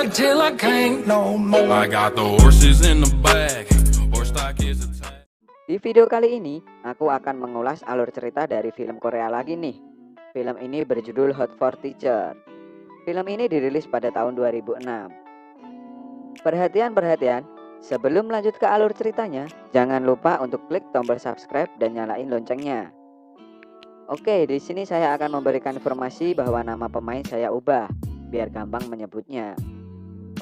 ride till I can't no more. I got the horses in the back. Horse stock is attached. Di video kali ini, aku akan mengulas alur cerita dari film Korea lagi nih. Film ini berjudul Hot for Teacher. Film ini dirilis pada tahun 2006. Perhatian, sebelum lanjut ke alur ceritanya, jangan lupa untuk klik tombol subscribe dan nyalain loncengnya. Oke, di sini saya akan memberikan informasi bahwa nama pemain saya ubah, biar gampang menyebutnya.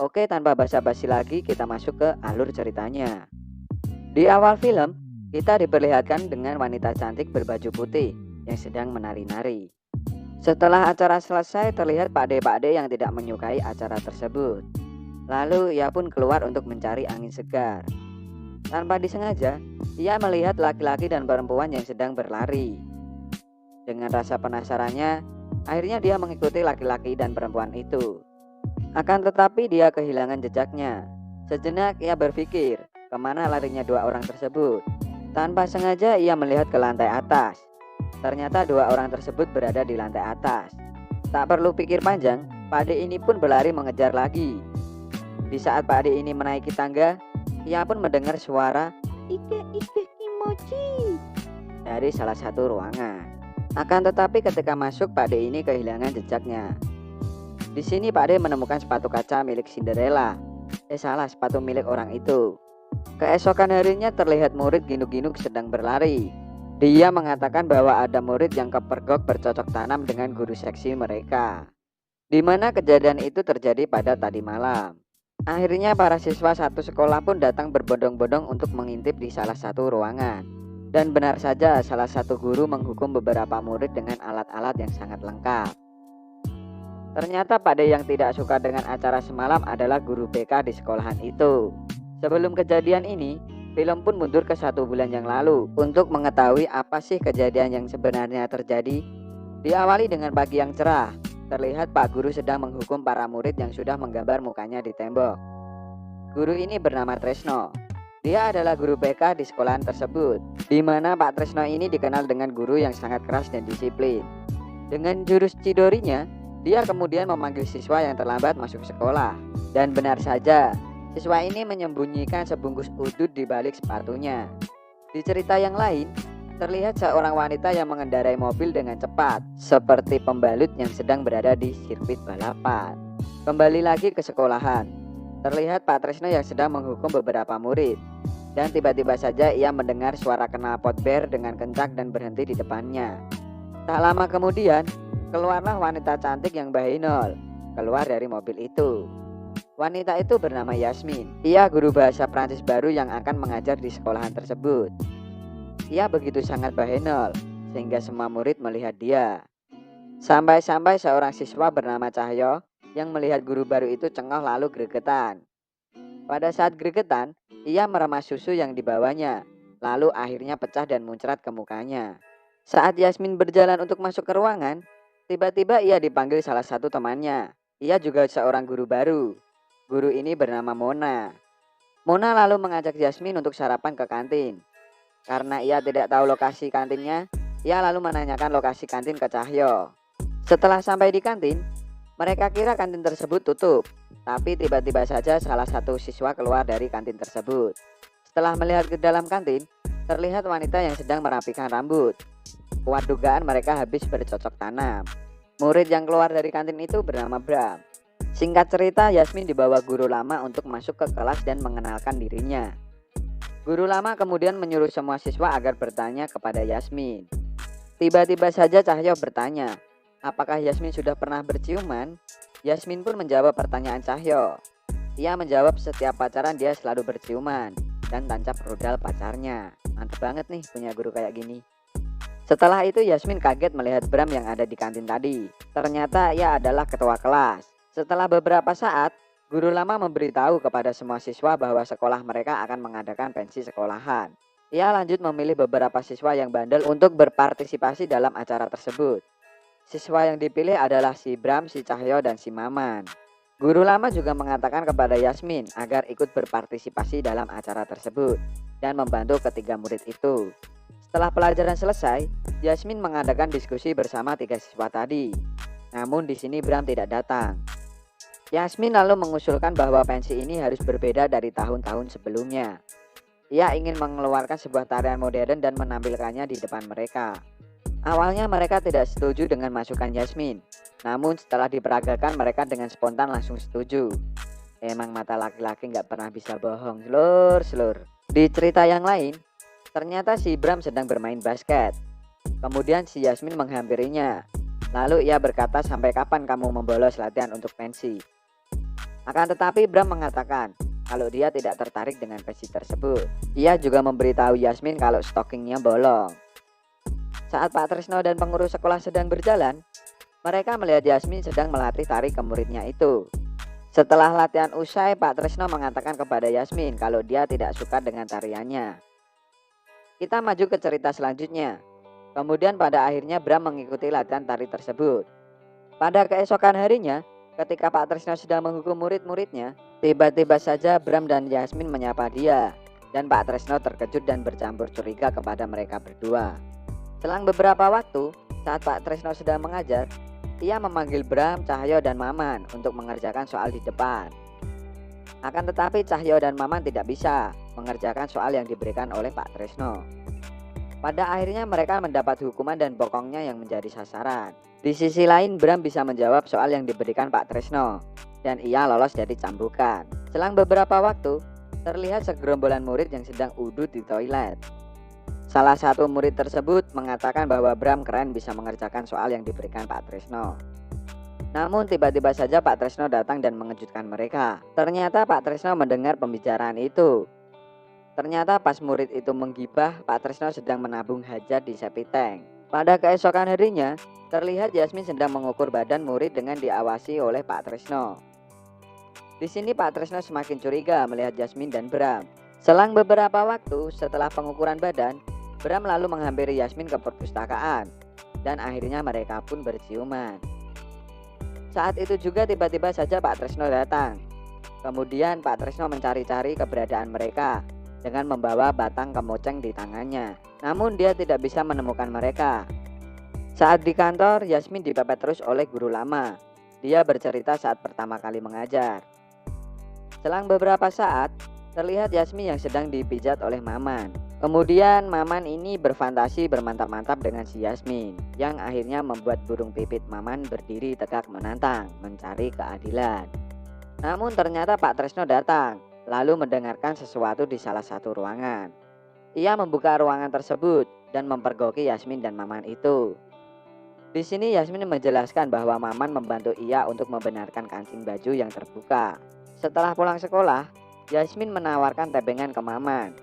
Oke, tanpa basa-basi lagi, kita masuk ke alur ceritanya. Di awal film, kita diperlihatkan dengan wanita cantik berbaju putih yang sedang menari-nari. Setelah acara selesai, terlihat Pak D yang tidak menyukai acara tersebut. Lalu ia pun keluar untuk mencari angin segar. Tanpa disengaja, ia melihat laki-laki dan perempuan yang sedang berlari. Dengan rasa penasarannya, akhirnya dia mengikuti laki-laki dan perempuan itu. Akan tetapi dia kehilangan jejaknya. Sejenak ia berpikir, kemana larinya dua orang tersebut. Tanpa sengaja ia melihat ke lantai atas. Ternyata dua orang tersebut berada di lantai atas. Tak perlu pikir panjang, Pak D ini pun berlari mengejar lagi. Di saat Pak D ini menaiki tangga, ia pun mendengar suara Ike kimochi dari salah satu ruangan. Akan tetapi ketika masuk, Pak D ini kehilangan jejaknya. Di sini Pak D menemukan sepatu kaca milik Cinderella. Sepatu milik orang itu. Keesokan harinya terlihat murid ginuk-ginuk sedang berlari. Dia mengatakan bahwa ada murid yang kepergok bercocok tanam dengan guru seksi mereka. Di mana kejadian itu terjadi pada tadi malam. Akhirnya para siswa satu sekolah pun datang berbondong-bondong untuk mengintip di salah satu ruangan. Dan benar saja, salah satu guru menghukum beberapa murid dengan alat-alat yang sangat lengkap. Ternyata Pak D yang tidak suka dengan acara semalam adalah guru BK di sekolahan itu. Sebelum kejadian ini, film pun mundur ke 1 bulan yang lalu untuk mengetahui apa sih kejadian yang sebenarnya terjadi. Diawali dengan pagi yang cerah, terlihat Pak Guru sedang menghukum para murid yang sudah menggambar mukanya di tembok. Guru ini bernama Tresno. Dia adalah guru BK di sekolahan tersebut, di mana Pak Tresno ini dikenal dengan guru yang sangat keras dan disiplin. Dengan jurus Chidorinya, dia kemudian memanggil siswa yang terlambat masuk sekolah. Dan benar saja, siswa ini menyembunyikan sebungkus udut di balik sepatunya. Di cerita yang lain, terlihat seorang wanita yang mengendarai mobil dengan cepat, seperti pembalut yang sedang berada di sirkuit balapan. Kembali lagi ke sekolahan, terlihat Pak Tresno yang sedang menghukum beberapa murid. Dan tiba-tiba saja ia mendengar suara knalpot ber dengan kencang dan berhenti di depannya. Tak lama kemudian, keluarlah wanita cantik yang bahinol keluar dari mobil itu. Wanita itu bernama Yasmin. Ia guru bahasa Prancis baru yang akan mengajar di sekolahan tersebut. Ia begitu sangat bahenol sehingga semua murid melihat dia. Sampai-sampai seorang siswa bernama Cahyo yang melihat guru baru itu cengah lalu gregetan. Pada saat gregetan, ia meremas susu yang dibawanya, lalu akhirnya pecah dan muncrat ke mukanya. Saat Yasmin berjalan untuk masuk ke ruangan, tiba-tiba ia dipanggil salah satu temannya. Ia juga seorang guru baru. Guru ini bernama Mona. Mona lalu mengajak Yasmin untuk sarapan ke kantin. Karena ia tidak tahu lokasi kantinnya, ia lalu menanyakan lokasi kantin ke Cahyo. Setelah sampai di kantin, mereka kira kantin tersebut tutup. Tapi tiba-tiba saja salah satu siswa keluar dari kantin tersebut. Setelah melihat ke dalam kantin, terlihat wanita yang sedang merapikan rambut. Kuat dugaan mereka habis bercocok tanam. Murid yang keluar dari kantin itu bernama Bram. Singkat cerita, Yasmin dibawa guru lama untuk masuk ke kelas dan mengenalkan dirinya. Guru lama kemudian menyuruh semua siswa agar bertanya kepada Yasmin. Tiba-tiba saja Cahyo bertanya, apakah Yasmin sudah pernah berciuman? Yasmin pun menjawab pertanyaan Cahyo. Ia menjawab setiap pacaran dia selalu berciuman dan tancap rudal pacarnya. Mantap banget nih punya guru kayak gini. Setelah itu Yasmin kaget melihat Bram yang ada di kantin tadi. Ternyata ia adalah ketua kelas. Setelah beberapa saat, guru lama memberitahu kepada semua siswa bahwa sekolah mereka akan mengadakan pensi sekolahan. Ia lanjut memilih beberapa siswa yang bandel untuk berpartisipasi dalam acara tersebut. Siswa yang dipilih adalah si Bram, si Cahyo, dan si Maman. Guru lama juga mengatakan kepada Yasmin agar ikut berpartisipasi dalam acara tersebut dan membantu ketiga murid itu. Setelah pelajaran selesai, Yasmin mengadakan diskusi bersama 3 siswa tadi. Namun di sini Bram tidak datang. Yasmin lalu mengusulkan bahwa pensi ini harus berbeda dari tahun-tahun sebelumnya. Ia ingin mengeluarkan sebuah tarian modern dan menampilkannya di depan mereka. Awalnya mereka tidak setuju dengan masukan Yasmin, namun setelah diperagakan mereka dengan spontan langsung setuju. Emang mata laki-laki nggak pernah bisa bohong, selur. Di cerita yang lain, ternyata si Bram sedang bermain basket. Kemudian si Yasmin menghampirinya. Lalu ia berkata, sampai kapan kamu membolos latihan untuk pensi? Akan tetapi Bram mengatakan kalau dia tidak tertarik dengan pensi tersebut. Ia juga memberitahu Yasmin kalau stockingnya bolong. Saat Pak Tresno dan pengurus sekolah sedang berjalan, mereka melihat Yasmin sedang melatih tari ke muridnya itu. Setelah latihan usai, Pak Tresno mengatakan kepada Yasmin kalau dia tidak suka dengan tariannya. Kita maju ke cerita selanjutnya. Kemudian pada akhirnya Bram mengikuti latihan tari tersebut. Pada keesokan harinya, ketika Pak Tresno sedang menghukum murid-muridnya, tiba-tiba saja Bram dan Yasmin menyapa dia. Dan Pak Tresno terkejut dan bercampur curiga kepada mereka berdua. Selang beberapa waktu, saat Pak Tresno sedang mengajar, ia memanggil Bram, Cahyo, dan Maman untuk mengerjakan soal di depan. Akan tetapi Cahyo dan Maman tidak bisa mengerjakan soal yang diberikan oleh Pak Tresno. Pada akhirnya mereka mendapat hukuman dan bokongnya yang menjadi sasaran. Di sisi lain Bram bisa menjawab soal yang diberikan Pak Tresno dan ia lolos jadi cambukan. Selang beberapa waktu terlihat segerombolan murid yang sedang udut di toilet. Salah satu murid tersebut mengatakan bahwa Bram keren bisa mengerjakan soal yang diberikan Pak Tresno. Namun tiba-tiba saja Pak Tresno datang dan mengejutkan mereka. Ternyata Pak Tresno mendengar pembicaraan itu. Ternyata pas murid itu menggibah, Pak Tresno sedang menabung hajat di septic tank. Pada keesokan harinya, terlihat Yasmin sedang mengukur badan murid dengan diawasi oleh Pak Tresno. Di sini Pak Tresno semakin curiga melihat Yasmin dan Bram. Selang beberapa waktu setelah pengukuran badan, Bram lalu menghampiri Yasmin ke perpustakaan dan akhirnya mereka pun berciuman. Saat itu juga tiba-tiba saja Pak Tresno datang. Kemudian Pak Tresno mencari-cari keberadaan mereka dengan membawa batang kemoceng di tangannya. Namun dia tidak bisa menemukan mereka. Saat di kantor, Yasmin dipepet terus oleh guru lama. Dia bercerita saat pertama kali mengajar. Selang beberapa saat, terlihat Yasmin yang sedang dipijat oleh Maman. Kemudian Maman ini berfantasi bermantap-mantap dengan si Yasmin, yang akhirnya membuat burung pipit Maman berdiri tegak menantang, mencari keadilan. Namun ternyata Pak Tresno datang, lalu mendengarkan sesuatu di salah satu ruangan. Ia membuka ruangan tersebut dan mempergoki Yasmin dan Maman itu. Di sini Yasmin menjelaskan bahwa Maman membantu ia untuk membenarkan kancing baju yang terbuka. Setelah pulang sekolah, Yasmin menawarkan tebengan ke Maman.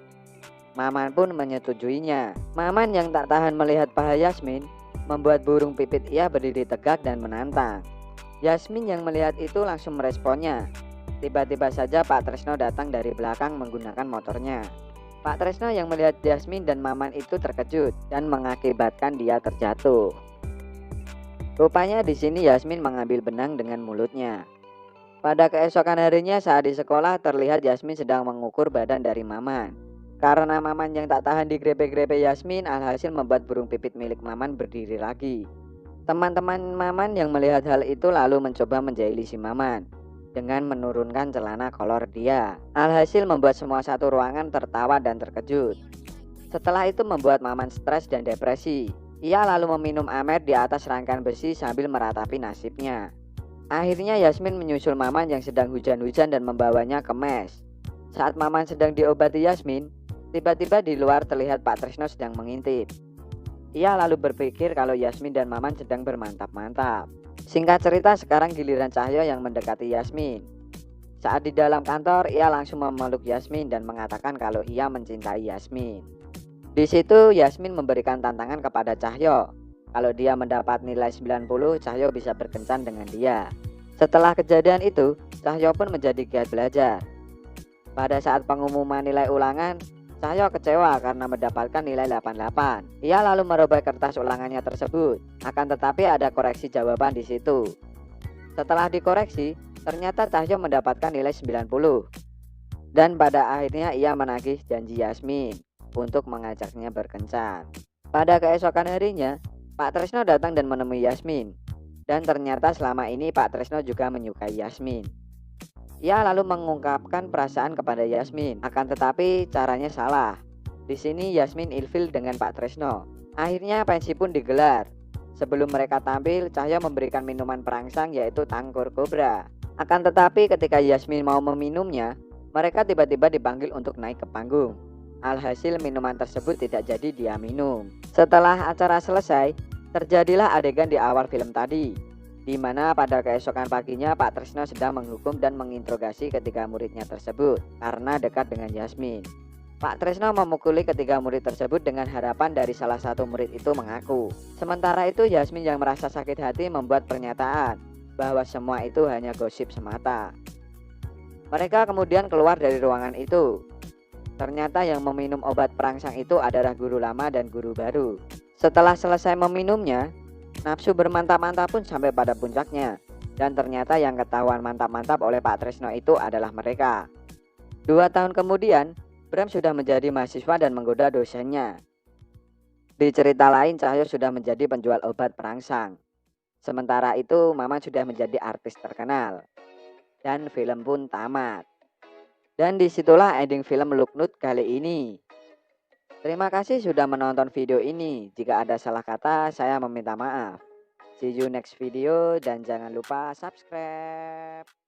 Maman pun menyetujuinya. Maman yang tak tahan melihat paha Yasmin membuat burung pipit ia berdiri tegak dan menantang. Yasmin yang melihat itu langsung meresponnya. Tiba-tiba saja Pak Tresno datang dari belakang menggunakan motornya. Pak Tresno yang melihat Yasmin dan Maman itu terkejut dan mengakibatkan dia terjatuh. Rupanya di sini Yasmin mengambil benang dengan mulutnya. Pada keesokan harinya saat di sekolah terlihat Yasmin sedang mengukur badan dari Maman. Karena Maman yang tak tahan digrepe-grepe Yasmin, alhasil membuat burung pipit milik Maman berdiri lagi. Teman-teman Maman yang melihat hal itu lalu mencoba menjahili si Maman dengan menurunkan celana kolor dia. Alhasil membuat semua satu ruangan tertawa dan terkejut. Setelah itu membuat Maman stres dan depresi. Ia lalu meminum amer di atas rangkaian besi sambil meratapi nasibnya. Akhirnya Yasmin menyusul Maman yang sedang hujan-hujan dan membawanya ke mes. Saat Maman sedang diobati Yasmin, tiba-tiba di luar terlihat Pak Tresno sedang mengintip. Ia lalu berpikir kalau Yasmin dan Maman sedang bermantap-mantap. Singkat cerita, sekarang giliran Cahyo yang mendekati Yasmin. Saat di dalam kantor, ia langsung memeluk Yasmin dan mengatakan kalau ia mencintai Yasmin. Di situ Yasmin memberikan tantangan kepada Cahyo. Kalau dia mendapat nilai 90, Cahyo bisa berkencan dengan dia. Setelah kejadian itu, Cahyo pun menjadi giat belajar. Pada saat pengumuman nilai ulangan, Cahyo kecewa karena mendapatkan nilai 88. Ia lalu merubah kertas ulangannya tersebut. Akan tetapi ada koreksi jawaban di situ. Setelah dikoreksi, ternyata Cahyo mendapatkan nilai 90. Dan pada akhirnya ia menagih janji Yasmin untuk mengajaknya berkencan. Pada keesokan harinya, Pak Tresno datang dan menemui Yasmin. Dan ternyata selama ini Pak Tresno juga menyukai Yasmin. Ia lalu mengungkapkan perasaan kepada Yasmin, akan tetapi caranya salah. Di sini Yasmin ilfil dengan Pak Tresno. Akhirnya pensi pun digelar. Sebelum mereka tampil, Cahyo memberikan minuman perangsang yaitu Tangkur Kobra. Akan tetapi ketika Yasmin mau meminumnya, mereka tiba-tiba dipanggil untuk naik ke panggung. Alhasil minuman tersebut tidak jadi dia minum. Setelah acara selesai, terjadilah adegan di awal film tadi, di mana pada keesokan paginya Pak Tresno sedang menghukum dan menginterogasi ketiga muridnya tersebut karena dekat dengan Yasmin. Pak Tresno memukuli ketiga murid tersebut dengan harapan dari salah satu murid itu mengaku. Sementara itu Yasmin yang merasa sakit hati membuat pernyataan bahwa semua itu hanya gosip semata. Mereka kemudian keluar dari ruangan itu. Ternyata yang meminum obat perangsang itu adalah guru lama dan guru baru. Setelah selesai meminumnya, nafsu bermantap-mantap pun sampai pada puncaknya. Dan ternyata yang ketahuan mantap-mantap oleh Pak Tresno itu adalah mereka. 2 tahun kemudian, Bram sudah menjadi mahasiswa dan menggoda dosennya. Di cerita lain, Cahyo sudah menjadi penjual obat perangsang. Sementara itu, Maman sudah menjadi artis terkenal. Dan film pun tamat. Dan disitulah ending film Luknut kali ini. Terima kasih sudah menonton video ini. Jika ada salah kata, saya meminta maaf. See you next video dan jangan lupa subscribe.